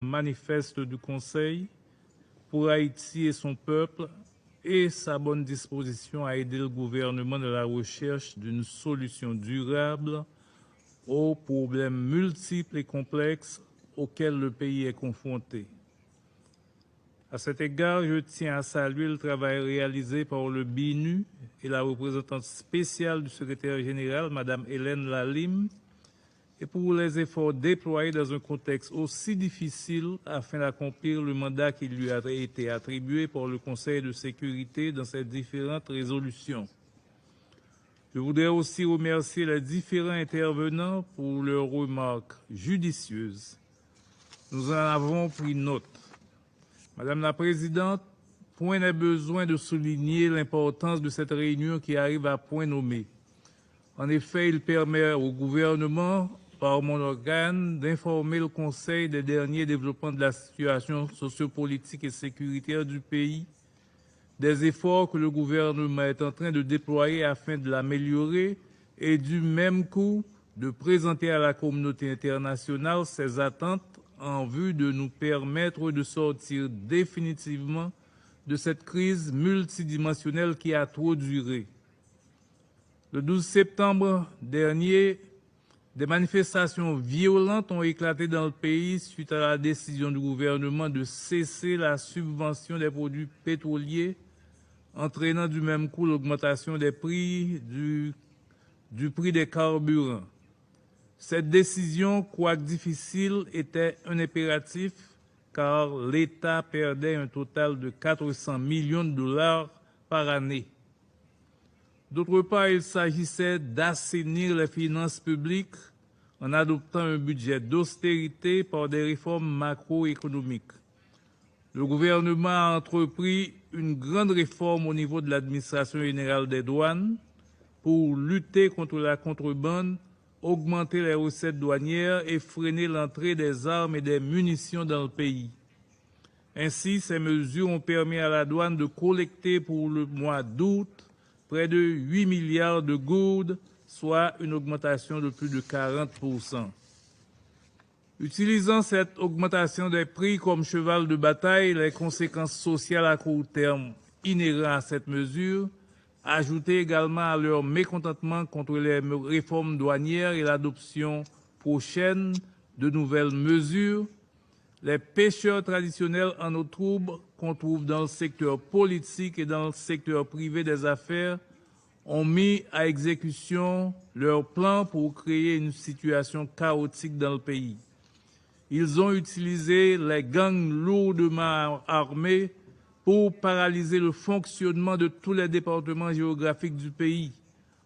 manifeste du Conseil pour Haïti et son peuple et sa bonne disposition à aider le gouvernement dans la recherche d'une solution durable aux problèmes multiples et complexes auxquels le pays est confronté. À cet égard, je tiens à saluer le travail réalisé par le BINU et la représentante spéciale du secrétaire général, Mme Hélène Lalim, et pour les efforts déployés dans un contexte aussi difficile afin d'accomplir le mandat qui lui a été attribué par le Conseil de sécurité dans ses différentes résolutions. Je voudrais aussi remercier les différents intervenants pour leurs remarques judicieuses. Nous en avons pris note. Madame la Présidente, point n'est besoin de souligner l'importance de cette réunion qui arrive à point nommé. En effet, il permet au gouvernement, par mon organe, d'informer le Conseil des derniers développements de la situation sociopolitique et sécuritaire du pays, des efforts que le gouvernement est en train de déployer afin de l'améliorer et du même coup de présenter à la communauté internationale ses attentes en vue de nous permettre de sortir définitivement de cette crise multidimensionnelle qui a trop duré. Le 12 septembre dernier, des manifestations violentes ont éclaté dans le pays suite à la décision du gouvernement de cesser la subvention des produits pétroliers, entraînant du même coup l'augmentation des prix du prix des carburants. Cette décision, quoique difficile, était un impératif car l'État perdait un total de 400 millions de dollars par année. D'autre part, il s'agissait d'assainir les finances publiques en adoptant un budget d'austérité par des réformes macroéconomiques. Le gouvernement a entrepris une grande réforme au niveau de l'administration générale des douanes pour lutter contre la contrebande, augmenter les recettes douanières et freiner l'entrée des armes et des munitions dans le pays. Ainsi, ces mesures ont permis à la douane de collecter pour le mois d'août près de 8 milliards de gourdes, soit une augmentation de plus de 40%. Utilisant cette augmentation des prix comme cheval de bataille, les conséquences sociales à court terme inhérentes à cette mesure, ajoutées également à leur mécontentement contre les réformes douanières et l'adoption prochaine de nouvelles mesures, les pêcheurs traditionnels en eau trouble qu'on trouve dans le secteur politique et dans le secteur privé des affaires ont mis à exécution leur plan pour créer une situation chaotique dans le pays. Ils ont utilisé les gangs lourdement armés pour paralyser le fonctionnement de tous les départements géographiques du pays,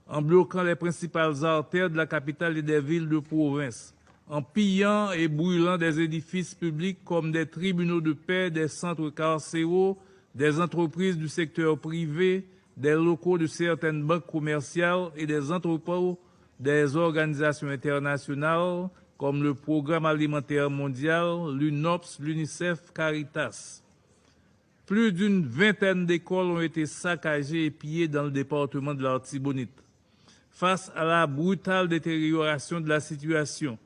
en bloquant les principales artères de la capitale et des villes de province, en pillant et brûlant des édifices publics comme des tribunaux de paix, des centres carcéraux, des entreprises du secteur privé, des locaux de certaines banques commerciales et des entrepôts des organisations internationales comme le Programme alimentaire mondial, l'UNOPS, l'UNICEF, Caritas. Plus d'une vingtaine d'écoles ont été saccagées et pillées dans le département de l'Artibonite. Face à la brutale détérioration de la situation,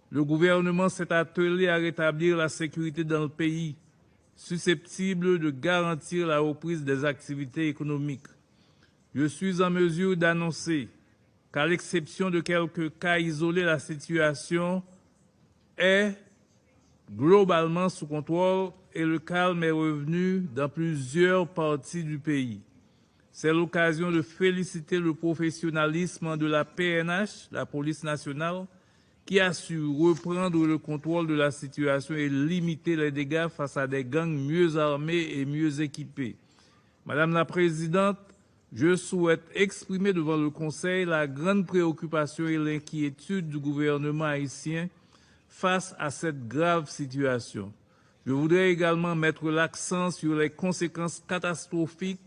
le gouvernement s'est attelé à rétablir la sécurité dans le pays, susceptible de garantir la reprise des activités économiques. Je suis en mesure d'annoncer qu'à l'exception de quelques cas isolés, la situation est globalement sous contrôle et le calme est revenu dans plusieurs parties du pays. C'est l'occasion de féliciter le professionnalisme de la PNH, la police nationale, qui a su reprendre le contrôle de la situation et limiter les dégâts face à des gangs mieux armés et mieux équipés. Madame la Présidente, je souhaite exprimer devant le Conseil la grande préoccupation et l'inquiétude du gouvernement haïtien face à cette grave situation. Je voudrais également mettre l'accent sur les conséquences catastrophiques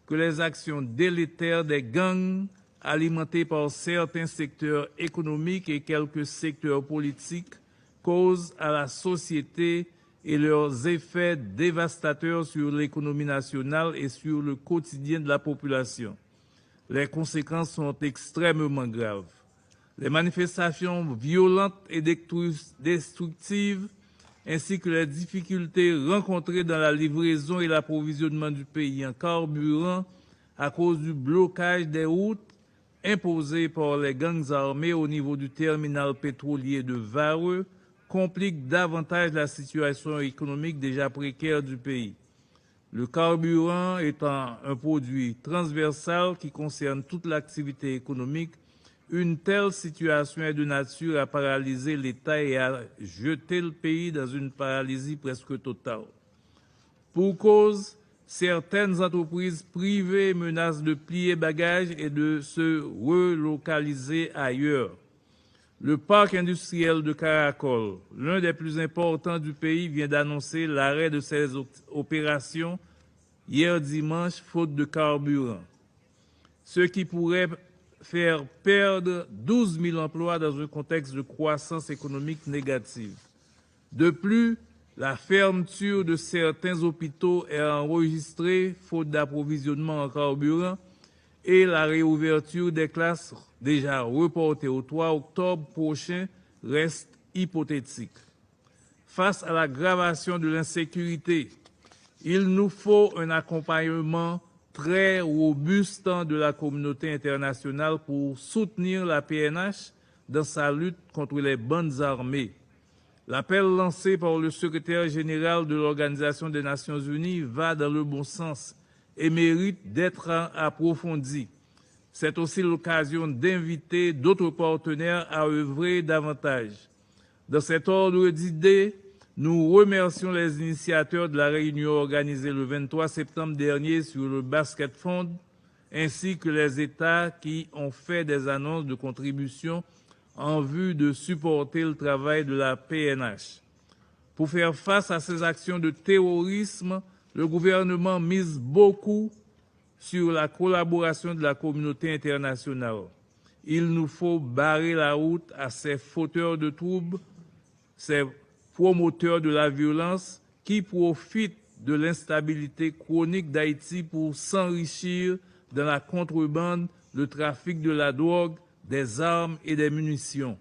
que les actions délétères des gangs alimentés par certains secteurs économiques et quelques secteurs politiques causent à la société et leurs effets dévastateurs sur l'économie nationale et sur le quotidien de la population. Les conséquences sont extrêmement graves. Les manifestations violentes et destructives ainsi que les difficultés rencontrées dans la livraison et l'approvisionnement du pays en carburant à cause du blocage des routes imposé par les gangs armés au niveau du terminal pétrolier de Vareux complique davantage la situation économique déjà précaire du pays. Le carburant étant un produit transversal qui concerne toute l'activité économique, une telle situation est de nature à paralyser l'État et à jeter le pays dans une paralysie presque totale. Pour cause, certaines entreprises privées menacent de plier bagages et de se relocaliser ailleurs. Le parc industriel de Caracol, l'un des plus importants du pays, vient d'annoncer l'arrêt de ses opérations hier dimanche, faute de carburant, ce qui pourrait faire perdre 12 000 emplois dans un contexte de croissance économique négative. De plus, la fermeture de certains hôpitaux est enregistrée faute d'approvisionnement en carburant et la réouverture des classes déjà reportées au 3 octobre prochain reste hypothétique. Face à l'aggravation de l'insécurité, il nous faut un accompagnement très robuste de la communauté internationale pour soutenir la PNH dans sa lutte contre les bandes armées. L'appel lancé par le secrétaire général de l'Organisation des Nations Unies va dans le bon sens et mérite d'être approfondi. C'est aussi l'occasion d'inviter d'autres partenaires à œuvrer davantage. Dans cet ordre d'idées, nous remercions les initiateurs de la réunion organisée le 23 septembre dernier sur le Basket Fund, ainsi que les États qui ont fait des annonces de contribution en vue de supporter le travail de la PNH. Pour faire face à ces actions de terrorisme, le gouvernement mise beaucoup sur la collaboration de la communauté internationale. Il nous faut barrer la route à ces fauteurs de troubles, ces promoteurs de la violence qui profitent de l'instabilité chronique d'Haïti pour s'enrichir dans la contrebande, le trafic de la drogue, des armes et des munitions.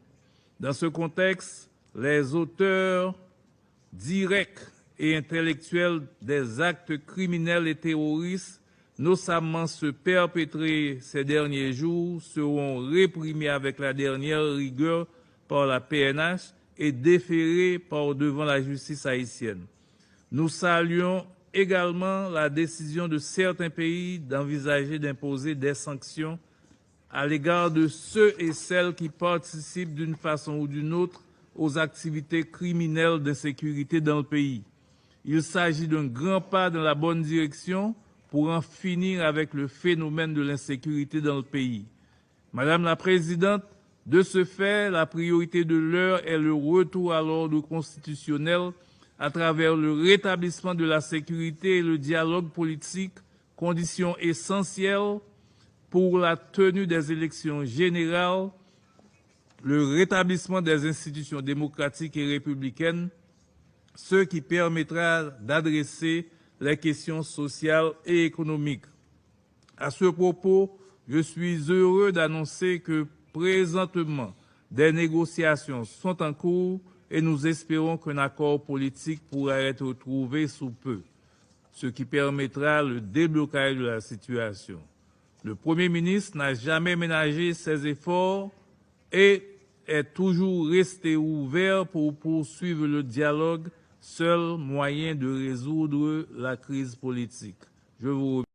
Dans ce contexte, les auteurs directs et intellectuels des actes criminels et terroristes, notamment ceux perpétrés ces derniers jours, seront réprimés avec la dernière rigueur par la PNH et déférés par devant la justice haïtienne. Nous saluons également la décision de certains pays d'envisager d'imposer des sanctions à l'égard de ceux et celles qui participent d'une façon ou d'une autre aux activités criminelles d'insécurité dans le pays. Il s'agit d'un grand pas dans la bonne direction pour en finir avec le phénomène de l'insécurité dans le pays. Madame la Présidente, de ce fait, la priorité de l'heure est le retour à l'ordre constitutionnel à travers le rétablissement de la sécurité et le dialogue politique, condition essentielle pour la tenue des élections générales, le rétablissement des institutions démocratiques et républicaines, ce qui permettra d'adresser les questions sociales et économiques. À ce propos, je suis heureux d'annoncer que présentement, des négociations sont en cours et nous espérons qu'un accord politique pourra être trouvé sous peu, ce qui permettra le déblocage de la situation. Le Premier ministre n'a jamais ménagé ses efforts et est toujours resté ouvert pour poursuivre le dialogue, seul moyen de résoudre la crise politique. Je vous remercie.